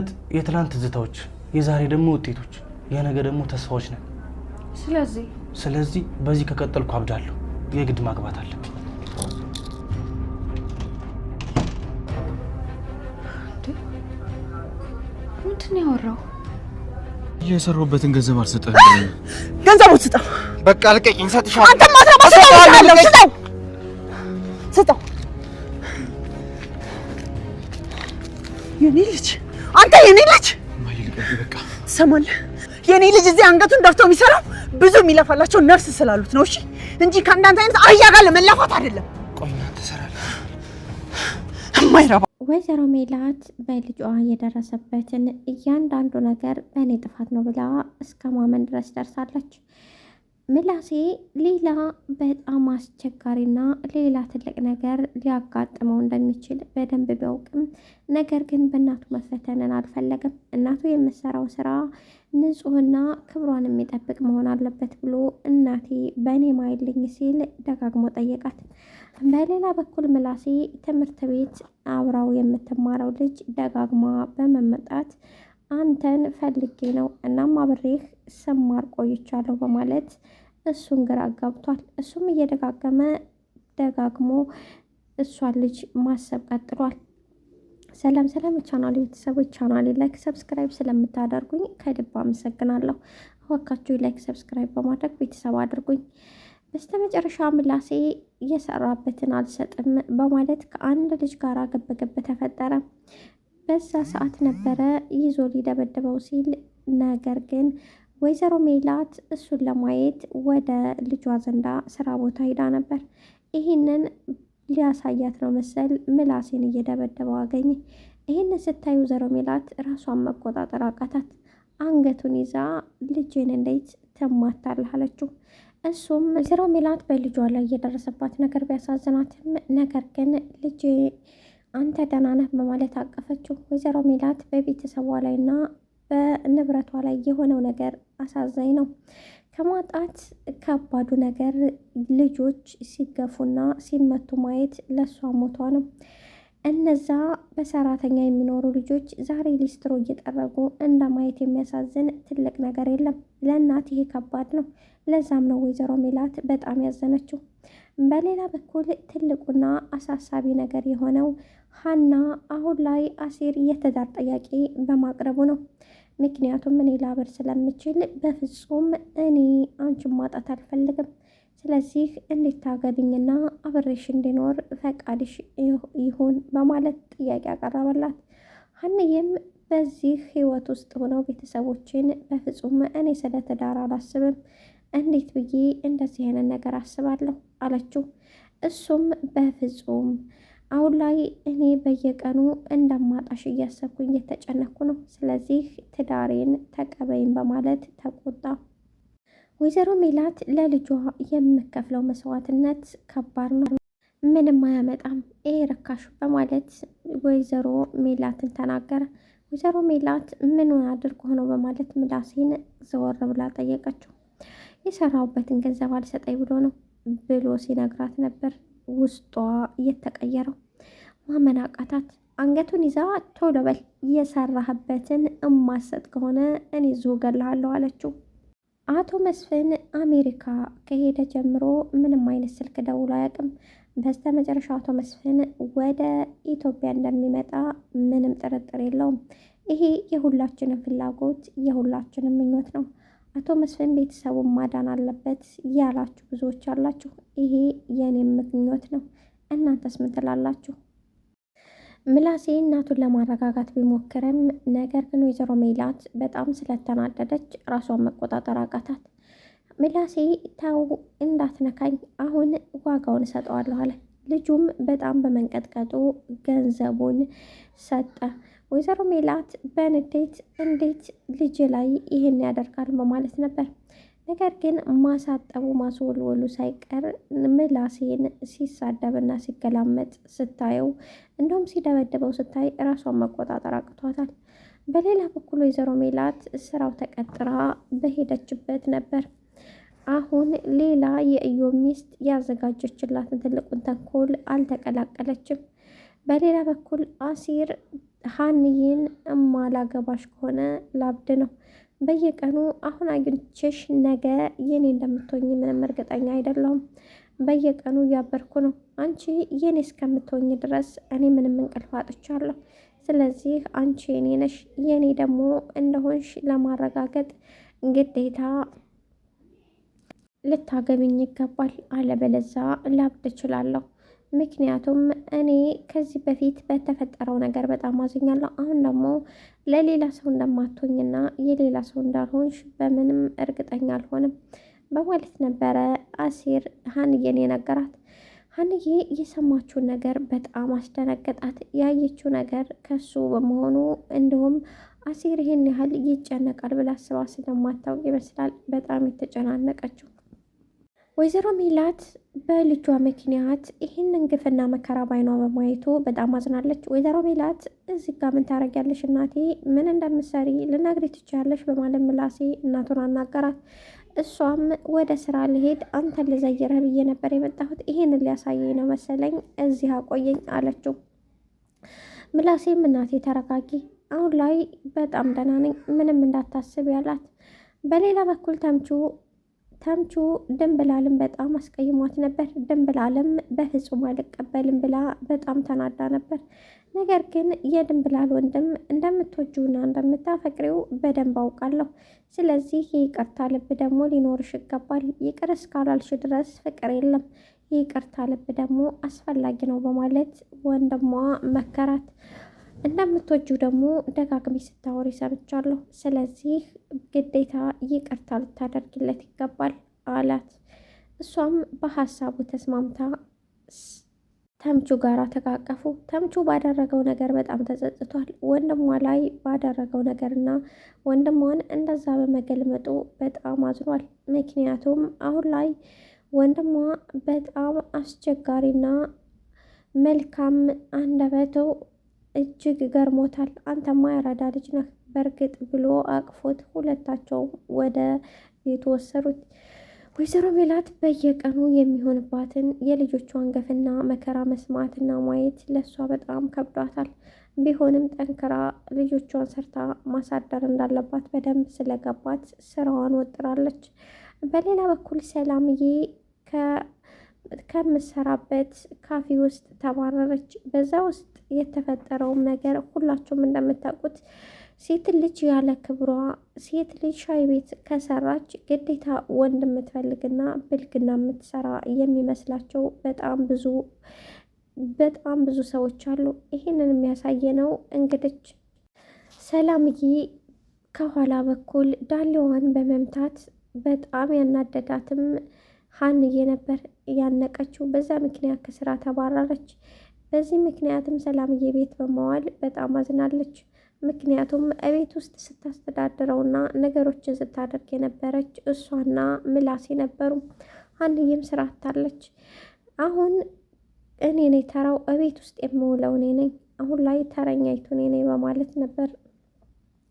ማለት የትላንት ትዝታዎች፣ የዛሬ ደግሞ ውጤቶች፣ የነገ ደግሞ ተስፋዎች ነን። ስለዚህ በዚህ ከቀጠልኩ አብዳለሁ። የግድ ማግባት አለብኝ። ምንድን ነው ያወራው? የሰራሁበትን ገንዘብ አልሰጠህም። ገንዘቡን ስጠው። በቃ ልቀቂኝ። ሰጥሻለሁ። አንተ ማትረባ ስጠው። ስጠው። የኔ ልጅ አንተ የኔ ልጅ ማይልቀቂ በቃ ትሰማለህ? የኔ ልጅ እዚህ አንገቱን ደፍቶ የሚሰራው ብዙ የሚለፋላቸው ነፍስ ስላሉት ነው። እሺ እንጂ ከአንዳንተ አይነት አህያ ጋር ለመላፋት አይደለም። ቆይ እናንተ ትሰራለህ። የማይረባ ወይዘሮ ሜላት በልጇ የደረሰበትን እያንዳንዱ ነገር በእኔ ጥፋት ነው ብላ እስከ ማመን ድረስ ደርሳለች። ምላሴ ሌላ በጣም አስቸጋሪና ሌላ ትልቅ ነገር ሊያጋጥመው እንደሚችል በደንብ ቢያውቅም ነገር ግን በእናቱ መፈተንን አልፈለገም። እናቱ የምትሰራው ስራ ንጹሕና ክብሯን የሚጠብቅ መሆን አለበት ብሎ እናቴ በእኔ ማይልኝ ሲል ደጋግሞ ጠየቃት። በሌላ በኩል ምላሴ ትምህርት ቤት አብራው የምትማረው ልጅ ደጋግማ በመመጣት አንተን ፈልጌ ነው እናም አብሬህ ስማር ቆይቻለሁ በማለት እሱን ግራ አጋብቷል። እሱም ደጋግሞ እሷን ልጅ ማሰብ ቀጥሏል። ሰላም ቻናሌ ቤተሰቦች፣ ቻናሌ ላይክ ሰብስክራይብ ስለምታደርጉኝ ከልብ አመሰግናለሁ። እባካችሁ ላይክ ሰብስክራይብ በማድረግ ቤተሰብ አድርጉኝ። በስተመጨረሻ ምላሴ እየሰራበትን አልሰጥም በማለት ከአንድ ልጅ ጋር ገበገብ ተፈጠረ። በዛ ሰዓት ነበረ ይዞ ሊደበድበው ሲል ነገር ግን ወይዘሮ ሜላት እሱን ለማየት ወደ ልጇ ዘንዳ ስራ ቦታ ሄዳ ነበር። ይህንን ሊያሳያት ነው መሰል ምላሴን እየደበደበው አገኘ። ይህንን ስታይ ወይዘሮ ሜላት ራሷን መቆጣጠር አቃታት። አንገቱን ይዛ ልጄን እንዴት ትማታለህ አለችው። እሱም ወይዘሮ ሜላት በልጇ ላይ እየደረሰባት ነገር ቢያሳዝናትም ነገር ግን ልጄ አንተ ደህና ነህ በማለት አቀፈችው። ወይዘሮ ሜላት በቤተሰቧ ላይና በንብረቷ ላይ የሆነው ነገር አሳዛኝ ነው። ከማጣት ከባዱ ነገር ልጆች ሲገፉና ሲመቱ ማየት ለሷ ሞቷ ነው። እነዛ በሰራተኛ የሚኖሩ ልጆች ዛሬ ሊስትሮ እየጠረጉ እንደ ማየት የሚያሳዝን ትልቅ ነገር የለም። ለእናት ይሄ ከባድ ነው። ለዛም ነው ወይዘሮ ሜላት በጣም ያዘነችው። በሌላ በኩል ትልቁና አሳሳቢ ነገር የሆነው ሀና አሁን ላይ አሲር የትዳር ጥያቄ በማቅረቡ ነው። ምክንያቱም እኔ ላበር ስለምችል በፍጹም እኔ አንቺን ማጣት አልፈልግም፣ ስለዚህ እንድታገቢኝና አብሬሽ እንዲኖር ፈቃድሽ ይሁን በማለት ጥያቄ አቀረበላት። ሀንዬም በዚህ ህይወት ውስጥ ሆነው ቤተሰቦችን በፍጹም እኔ ስለ ትዳር አላስብም፣ እንዴት ብዬ እንደዚህ አይነት ነገር አስባለሁ አለችው። እሱም በፍጹም አሁን ላይ እኔ በየቀኑ እንደማጣሽ እያሰብኩኝ እየተጨነኩ ነው፣ ስለዚህ ትዳሬን ተቀበይን በማለት ተቆጣ። ወይዘሮ ሜላት ለልጇ የምከፍለው መስዋዕትነት ከባድ ነው፣ ምንም አያመጣም፣ ይሄ ርካሽ በማለት ወይዘሮ ሜላትን ተናገረ። ወይዘሮ ሜላት ምኑን አድርጎ ነው በማለት ምላሴን ዘወር ብላ ጠየቀችው። የሰራሁበትን ገንዘብ አልሰጠኝ ብሎ ነው ብሎ ሲነግራት ነበር ውስጧ እየተቀየረው። ማመን አቃታት። አንገቱን ይዛ ቶሎ በል የሰራህበትን እማሰጥ ከሆነ እኔ ዙ ገለሃለሁ አለችው። አቶ መስፍን አሜሪካ ከሄደ ጀምሮ ምንም አይነት ስልክ ደውሎ አያውቅም። በስተ መጨረሻ አቶ መስፍን ወደ ኢትዮጵያ እንደሚመጣ ምንም ጥርጥር የለውም። ይሄ የሁላችንም ፍላጎት የሁላችንም ምኞት ነው። አቶ መስፍን ቤተሰቡን ማዳን አለበት ያላችሁ ብዙዎች አላችሁ። ይሄ የኔም ምኞት ነው። እናንተስ ምን ትላላችሁ? ምላሴ እናቱን ለማረጋጋት ቢሞክርም ነገር ግን ወይዘሮ ሜላት በጣም ስለተናደደች ራሷን መቆጣጠር አቃታት። ምላሴ ተው እንዳትነካኝ፣ አሁን ዋጋውን እሰጠዋለሁ አለ። ልጁም በጣም በመንቀጥቀጡ ገንዘቡን ሰጠ። ወይዘሮ ሜላት በንዴት እንዴት ልጅ ላይ ይህን ያደርጋል በማለት ነበር። ነገር ግን ማሳጠቡ ማስወልወሉ ሳይቀር ምላሴን ሲሳደብና ሲገላመጥ ስታየው እንደውም ሲደበድበው ስታይ ራሷን መቆጣጠር አቅቷታል። በሌላ በኩል ወይዘሮ ሜላት ስራው ተቀጥራ በሄደችበት ነበር። አሁን ሌላ የኢዮብ ሚስት ያዘጋጀችላትን ትልቁን ተንኮል አልተቀላቀለችም። በሌላ በኩል አሲር ሀንዬን እማላገባሽ ከሆነ ላብድ ነው። በየቀኑ አሁን አግኝቼሽ ነገ የኔ እንደምትሆኝ ምንም እርግጠኛ አይደለሁም። በየቀኑ እያበርኩ ነው። አንቺ የኔ እስከምትሆኝ ድረስ እኔ ምንም እንቅልፍ አጥቻለሁ። ስለዚህ አንቺ የኔ ነሽ፣ የኔ ደግሞ እንደሆንሽ ለማረጋገጥ ግዴታ ልታገቢኝ ይገባል። አለበለዛ ላብድ እችላለሁ። ምክንያቱም እኔ ከዚህ በፊት በተፈጠረው ነገር በጣም አዝኛለሁ። አሁን ደግሞ ለሌላ ሰው እንደማትሆኝና የሌላ ሰው እንዳልሆንሽ በምንም እርግጠኛ አልሆንም በማለት ነበረ አሲር ሀንዬን የነገራት። ሀንዬ የሰማችውን ነገር በጣም አስደነገጣት። ያየችው ነገር ከሱ በመሆኑ እንዲሁም አሲር ይሄን ያህል ይጨነቃል ብላ አስባ ስለማታውቅ ይመስላል በጣም የተጨናነቀችው። ወይዘሮ ሜላት በልጇ ምክንያት ይህንን ግፍና መከራ ባይኗ በማየቱ በጣም አዝናለች። ወይዘሮ ሜላት እዚህ ጋር ምን ታደርጊያለሽ እናቴ? ምን እንደምትሰሪ ልነግሪ ትችያለሽ? በማለት ምላሴ እናቱን አናገራት። እሷም ወደ ስራ ልሄድ አንተን ልዘይረህ ብዬ ነበር የመጣሁት፣ ይሄንን ሊያሳየኝ ነው መሰለኝ እዚህ አቆየኝ አለችው። ምላሴም እናቴ ተረጋጊ፣ አሁን ላይ በጣም ደህና ነኝ፣ ምንም እንዳታስብ ያላት። በሌላ በኩል ተምቹ ድንብላልም በጣም አስቀይሟት ነበር። ድንብላልም በፍጹም አልቀበልም ብላ በጣም ተናዳ ነበር። ነገር ግን የድንብላል ወንድም እንደምትወጂውና እንደምታፈቅሪው በደንብ አውቃለሁ። ስለዚህ የይቅርታ ልብ ደግሞ ሊኖርሽ ይገባል። ይቅር እስካላልሽ ድረስ ፍቅር የለም። የይቅርታ ልብ ደግሞ አስፈላጊ ነው በማለት ወንድሟ መከራት። እንደምትወጂው ደግሞ ደጋግሚ ስታወሪ ሰምቻለሁ። ስለዚህ ግዴታ ይቅርታ ልታደርግለት ይገባል አላት። እሷም በሀሳቡ ተስማምታ ተምቹ ጋር ተቃቀፉ። ተምቹ ባደረገው ነገር በጣም ተጸጽቷል። ወንድሟ ላይ ባደረገው ነገርና ወንድሟን እንደዛ በመገልመጡ በጣም አዝኗል። ምክንያቱም አሁን ላይ ወንድሟ በጣም አስቸጋሪና መልካም አንደበቱ እጅግ ገርሞታል። አንተማ ያራዳ ልጅ ነህ በእርግጥ ብሎ አቅፎት ሁለታቸውም ወደ ቤቱ ወሰዱት። ወይዘሮ ሜላት በየቀኑ የሚሆንባትን የልጆቿን ገፍና መከራ መስማትና ማየት ለእሷ በጣም ከብዷታል። ቢሆንም ጠንክራ ልጆቿን ሰርታ ማሳደር እንዳለባት በደንብ ስለገባት ስራዋን ወጥራለች። በሌላ በኩል ሰላምዬ ከምሰራበት ካፌ ውስጥ ተባረረች። በዛ ውስጥ የተፈጠረውም ነገር ሁላችሁም እንደምታውቁት ሴት ልጅ ያለ ክብሯ ሴት ልጅ ሻይ ቤት ከሰራች ግዴታ ወንድ የምትፈልግና ብልግና የምትሰራ የሚመስላቸው በጣም ብዙ ሰዎች አሉ። ይህንን የሚያሳየ ነው እንግዲህ ሰላምዬ ከኋላ በኩል ዳሌዋን በመምታት በጣም ያናደዳትም ሀንዬ ነበር ያነቀችው። በዛ ምክንያት ከስራ ተባረረች። በዚህ ምክንያትም ሰላምዬ ቤት በመዋል በጣም አዝናለች። ምክንያቱም እቤት ውስጥ ስታስተዳድረውና ነገሮችን ስታደርግ የነበረች እሷና ምላሴ ነበሩ። ሀንዬም ስራ አታለች። አሁን እኔ ነኝ ተራው እቤት ውስጥ የምውለው እኔ ነኝ፣ አሁን ላይ ተረኛይቱ እኔ ነኝ በማለት ነበር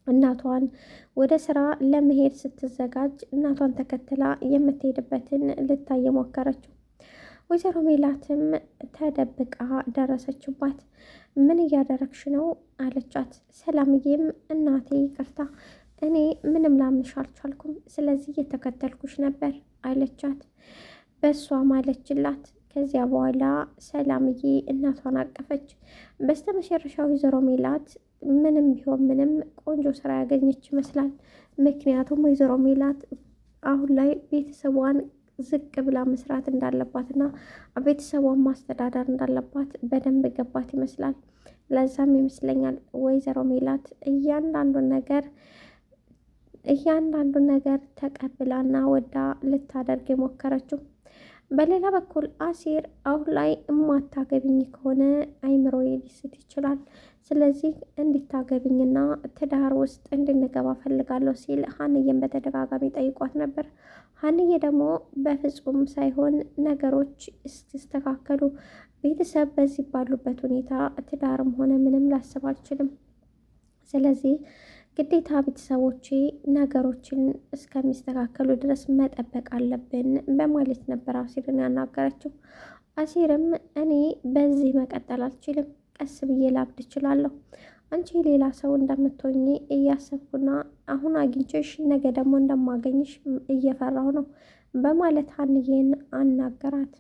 እናቷን ወደ ስራ ለመሄድ ስትዘጋጅ እናቷን ተከትላ የምትሄድበትን ልታይ የሞከረችው። ወይዘሮ ሜላትም ተደብቃ ደረሰችባት። ምን እያደረግሽ ነው አለቻት። ሰላምዬም እናቴ ይቅርታ፣ እኔ ምንም ላምንሽ አልቻልኩም፣ ስለዚህ እየተከተልኩሽ ነበር አለቻት። በሷ ማለችላት። ከዚያ በኋላ ሰላምዬ እናቷን አቀፈች። በስተመጨረሻ ወይዘሮ ሜላት ምንም ቢሆን ምንም ቆንጆ ስራ ያገኘች ይመስላል። ምክንያቱም ወይዘሮ ሜላት አሁን ላይ ቤተሰቧን ዝቅ ብላ መስራት እንዳለባትና ቤተሰቧን ማስተዳደር እንዳለባት በደንብ ገባት ይመስላል። ለዛም ይመስለኛል ወይዘሮ ሜላት እያንዳንዱን ነገር ተቀብላና ወዳ ልታደርግ የሞከረችው። በሌላ በኩል አሲር አሁን ላይ እማታገቢኝ ከሆነ አይምሮዬ ሊስት ይችላል፣ ስለዚህ እንድታገቢኝና ትዳር ውስጥ እንድንገባ ፈልጋለሁ ሲል ሀንዬን በተደጋጋሚ ጠይቋት ነበር። ሀንዬ ደግሞ በፍጹም ሳይሆን ነገሮች እስኪስተካከሉ ቤተሰብ በዚህ ባሉበት ሁኔታ ትዳርም ሆነ ምንም ላስብ አልችልም፣ ስለዚህ ግዴታ ቤተሰቦቼ ነገሮችን እስከሚስተካከሉ ድረስ መጠበቅ አለብን በማለት ነበር አሲርን ያናገረችው። አሲርም እኔ በዚህ መቀጠል አልችልም፣ ቀስ ብዬ ላብድ እችላለሁ። አንቺ ሌላ ሰው እንደምትሆኚ እያሰብኩና አሁን አግኝቼሽ ነገ ደግሞ እንደማገኝሽ እየፈራሁ ነው በማለት ሀንዬን አናገራት።